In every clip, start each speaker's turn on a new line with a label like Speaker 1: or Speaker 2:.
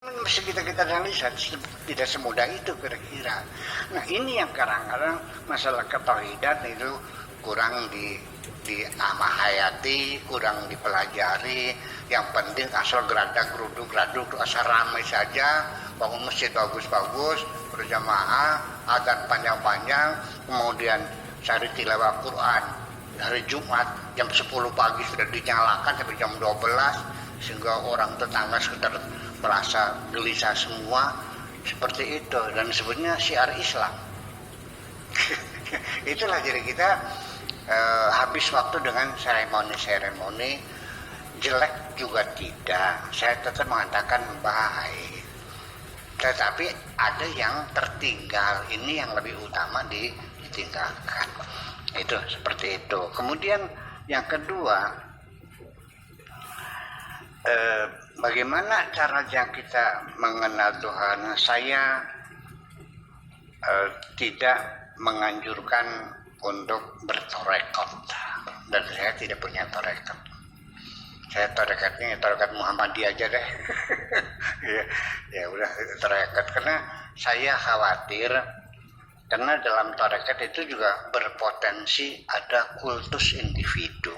Speaker 1: Mesti kita analisa, tidak semudah itu kira-kira. Nah ini yang kadang-kadang masalah ketauhidan itu kurang diamahayati, kurang dipelajari. Yang penting asal geruduk, asal ramai saja, bangun masjid bagus-bagus, berjamaah, azan panjang-panjang, kemudian cari tilawah Quran hari Jumat jam 10 pagi sudah dinyalakan sampai jam 12 sehingga orang tetangga sekitar merasa gelisah semua, seperti itu. Dan sebenarnya syiar Islam. Itulah jadi kita habis waktu dengan seremoni jelek juga tidak, saya tetap mengatakan baik, tetapi ada yang tertinggal, ini yang lebih utama ditinggalkan. Itu seperti itu. Kemudian yang kedua, bagaimana caranya kita mengenal Tuhan? Saya tidak menganjurkan untuk bertorekot, dan saya tidak punya torekot. Saya torekatnya torekat Muhammadiyah aja deh. ya udah torekat, karena saya khawatir, karena dalam torekat itu juga berpotensi ada kultus individu,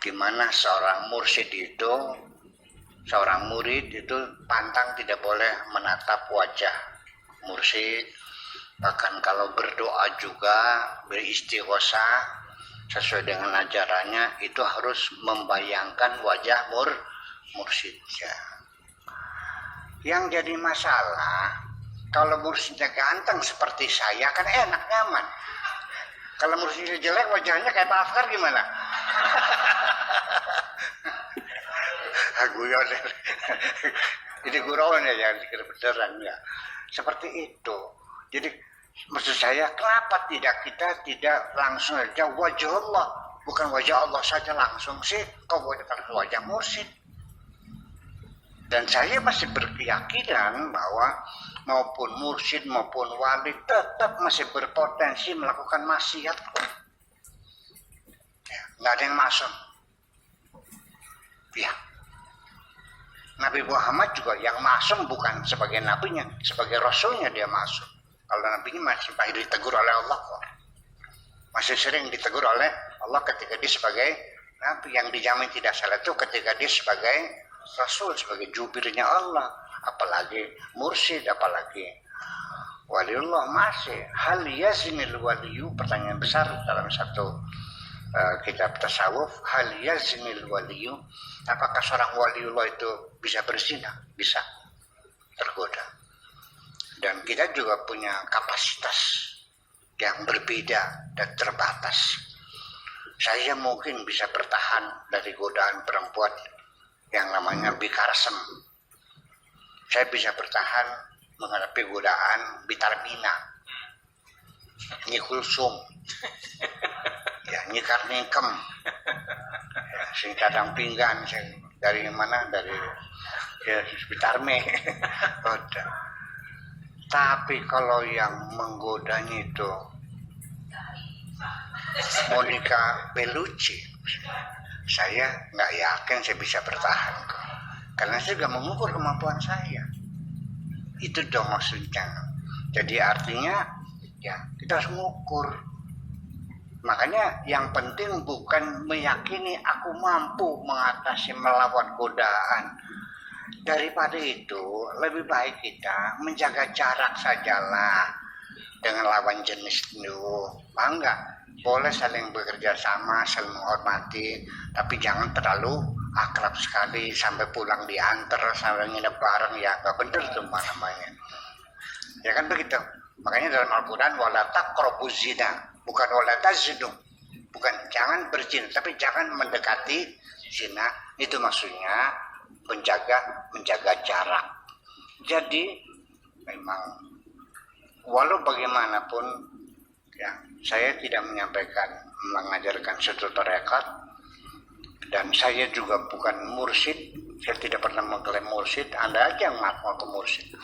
Speaker 1: di mana seorang mursyid itu, seorang murid itu pantang tidak boleh menatap wajah mursyid. Bahkan kalau berdoa juga, beristighosah sesuai dengan ajarannya, itu harus membayangkan wajah mursyidnya. Yang jadi masalah, kalau mursyidnya ganteng seperti saya kan enak, nyaman. Kalau mursyidnya jelek, wajahnya kayak Pak Afkar gimana? Guyon. Ini gurauan ya, jangan dikira beneran ya. Seperti itu. Jadi maksud saya, kenapa kita tidak langsung saja wajah Allah, bukan wajah Allah saja langsung sih, kau wajah mursyid. Dan saya masih berkeyakinan bahwa maupun mursyid maupun wali tetap masih berpotensi melakukan maksiat. Nggak ada yang masuk. Ya. Nabi Muhammad juga yang masuk bukan sebagai nabinya, sebagai rasulnya dia masuk. Kalau nabinya masih banyak ditegur oleh Allah kok. Masih sering ditegur oleh Allah ketika dia sebagai nabi. Yang dijamin tidak salah itu ketika dia sebagai rasul, sebagai jubirnya Allah. Apalagi mursyid, apalagi waliullah masih. Hal yazinil waliyu, pertanyaan besar dalam satu kitab tasawuf. Hal yazinil waliyu, apakah seorang waliullah itu bisa berzina? Bisa, tergoda. Dan kita juga punya kapasitas yang berbeda dan terbatas. Saya mungkin bisa bertahan dari godaan perempuan yang namanya bikarsem. Saya bisa bertahan menghadapi godaan bitarmina, Nyi Kulsum, ya, Nyi Karnikem, ya, sing kadang pinggan, sing dari mana, dari ya, Bitarme. Tapi kalau yang menggodanya itu Monica Bellucci, saya nggak yakin saya bisa bertahan, karena saya juga mengukur kemampuan saya. Itu dong maksudnya. Jadi artinya ya kita harus mengukur. Makanya yang penting bukan meyakini aku mampu mengatasi, melawan godaan. Daripada itu lebih baik kita menjaga jarak sajalah dengan lawan jenis itu. Enggak, boleh saling bekerja sama, saling menghormati, tapi jangan terlalu akrab sekali sampai pulang diantar, sampai nginep bareng, ya nggak bener tuh namanya. Ya kan begitu. Makanya dalam Al-Quran wala taqrabuz zina, bukan wala tazinu, bukan jangan berzina, tapi jangan mendekati zina. Itu maksudnya menjaga jarak. Jadi memang walau bagaimanapun ya, saya tidak mengajarkan suatu tarekat, dan saya juga bukan mursyid. Saya tidak pernah mengklaim mursyid. Anda aja yang ngaku mursyid.